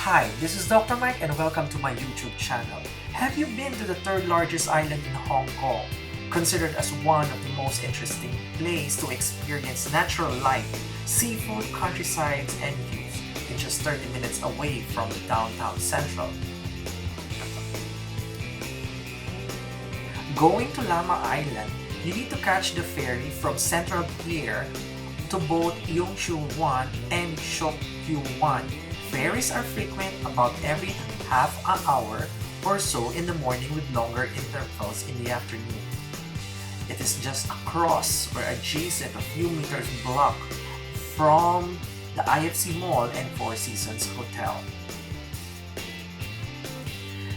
Hi, this is Dr. Mike and welcome to my YouTube channel. Have you been to the third largest island in Hong Kong? Considered as one of the most interesting places to experience natural life, seafood, countrysides, and views in just 30 minutes away from downtown Central. Going to Lamma Island, you need to catch the ferry from Central Pier to both Shue Wan and Sok Kwu Wan. Ferries are frequent about every half an hour or so in the morning with longer intervals in the afternoon. It is just across or adjacent a few meters block from the IFC Mall and Four Seasons Hotel.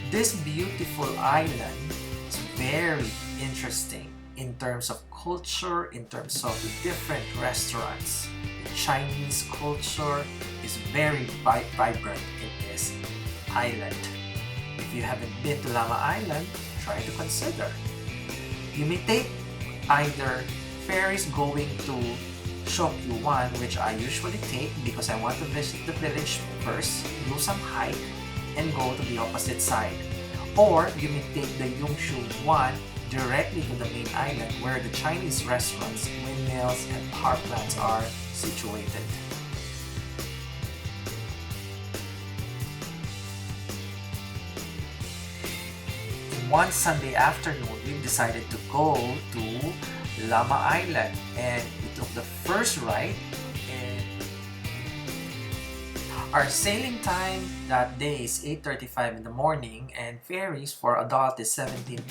This beautiful island is very interesting in terms of culture, in terms of the different restaurants. The Chinese culture is very vibrant in this island. If you haven't been to Lamma Island, try to consider. You may take either ferries going to Sok Kwu Wan, which I usually take because I want to visit the village first, do some hike, and go to the opposite side. Or you may take the Shue Wan directly to the main island where the Chinese restaurants, windmills, and power plants are situated. One Sunday afternoon, we decided to go to Lamma Island and we took the first ride. And our sailing time that day is 8:35 in the morning, and ferries for adult is 17.8,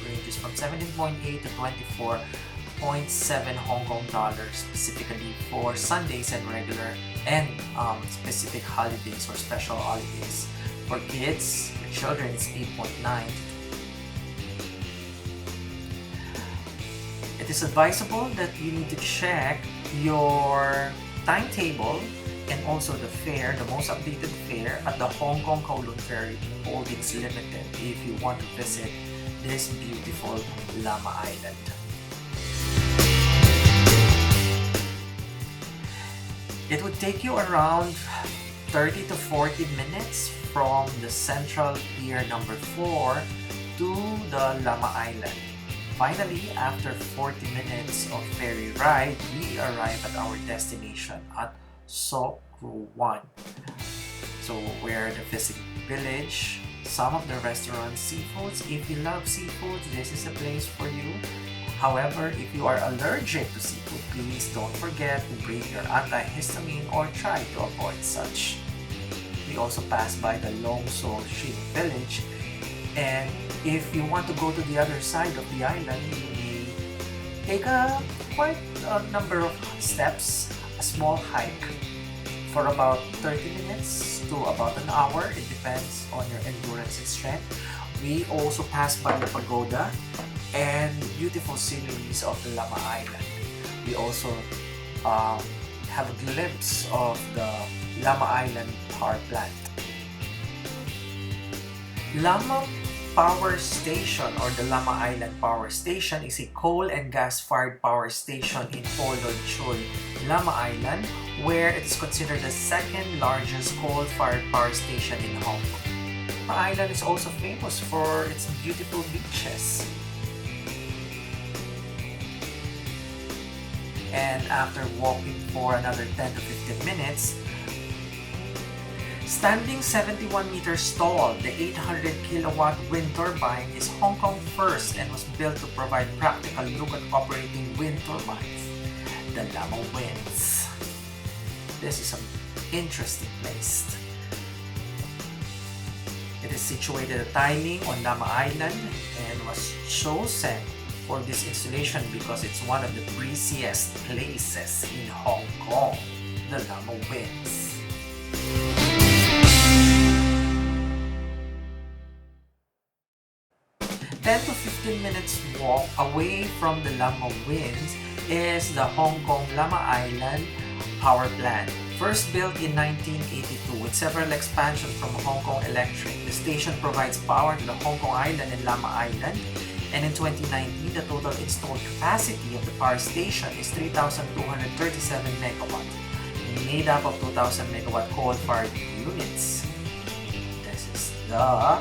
ranges from 17.8 to 24.7 Hong Kong dollars, specifically for Sundays and regular and specific holidays or special holidays. For kids, for children, it's 8.9. It is advisable that you need to check your timetable and also the fare, the most updated fare at the Hong Kong Kowloon Ferry Holdings Limited if you want to visit this beautiful Lamma Island. It would take you around 30 to 40 minutes from the Central Pier number 4 to the Lamma Island. Finally, after 40 minutes of ferry ride, we arrive at our destination at Sok Kwu Wan. So we're the visiting village, some of the restaurants, seafoods. If you love seafood, this is a place for you. However, if you are allergic to seafood, please don't forget to bring your antihistamine or try to avoid such. We also pass by the Long So Shing village, and if you want to go to the other side of the island, you may take quite a number of steps, a small hike for about 30 minutes to about an hour. It depends on your endurance and strength. We also pass by the pagoda and beautiful sceneries of the Lamma Island. We also have a glimpse of the Lamma Island power plant. Lamma Power Station or the Lamma Island Power Station is a coal and gas-fired power station in Shue, Lamma Island, where it is considered the second largest coal-fired power station in Hong Kong. Lamma Island is also famous for its beautiful beaches. And after walking for another 10 to 15 minutes, standing 71 meters tall, the 800 kilowatt wind turbine is Hong Kong first and was built to provide practical look at operating wind turbines, the Lamma Winds. This is an interesting place. It is situated at Tiling on Lamma Island and was chosen for this installation because it's one of the breeziest places in Hong Kong, the Lamma Winds. "10 to 15 minutes walk away from the Lamma Winds is the Hong Kong Lamma Island Power Plant. First built in 1982 with several expansions from Hong Kong Electric, the station provides power to the Hong Kong Island and Lamma Island. And in 2019, the total installed capacity of the power station is 3,237 megawatts, made up of 2,000 megawatt coal-fired units. the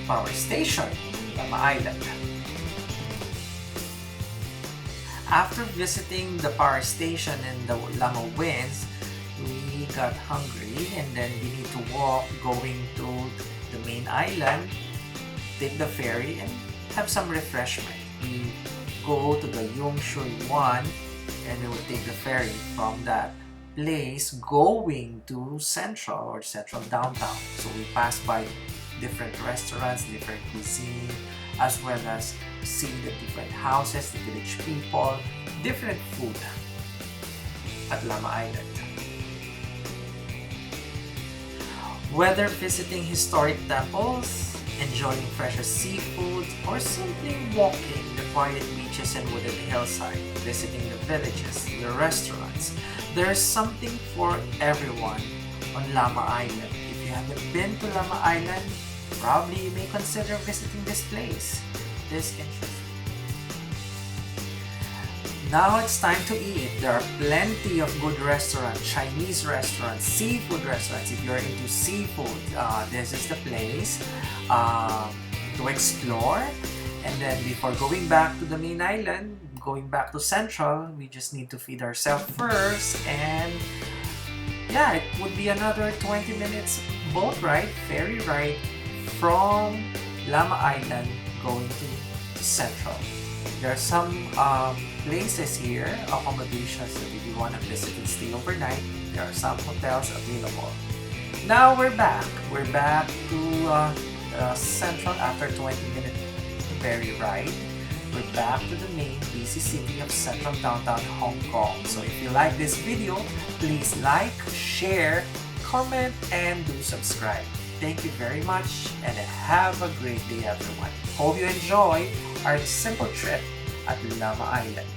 power station, Lamma Island. After visiting the power station and the Lamma Winds, we got hungry and then we need to walk going to the main island, take the ferry and have some refreshment. We go to the Shue Wan and we will take the ferry from that place going to Central downtown. So we pass by different restaurants, different cuisine, as well as see the different houses, the village people, different food at Lamma Island. Whether visiting historic temples, enjoying fresh seafood, or simply walking the quiet beaches and wooded hillside, visiting the villages, the restaurants, there's something for everyone on Lamma Island. If you haven't been to Lamma Island, probably you may consider visiting this place. This interesting. Now it's time to eat. There are plenty of good restaurants, Chinese restaurants, seafood restaurants. If you're into seafood, this is the place to explore. And then before going back to the main island, going back to Central, we just need to feed ourselves first. And yeah, it would be another 20 minutes boat ride, ferry ride from Lamma Island going to Central. There are some places here, accommodations that if you want to visit and stay overnight, there are some hotels available. Now we're back. We're back to Central after 20-minute ferry ride. We're back to the main busy city of Central Downtown Hong Kong. So if you like this video, please like, share, comment, and do subscribe. Thank you very much and have a great day everyone. Hope you enjoy our simple trip at Lamma Island.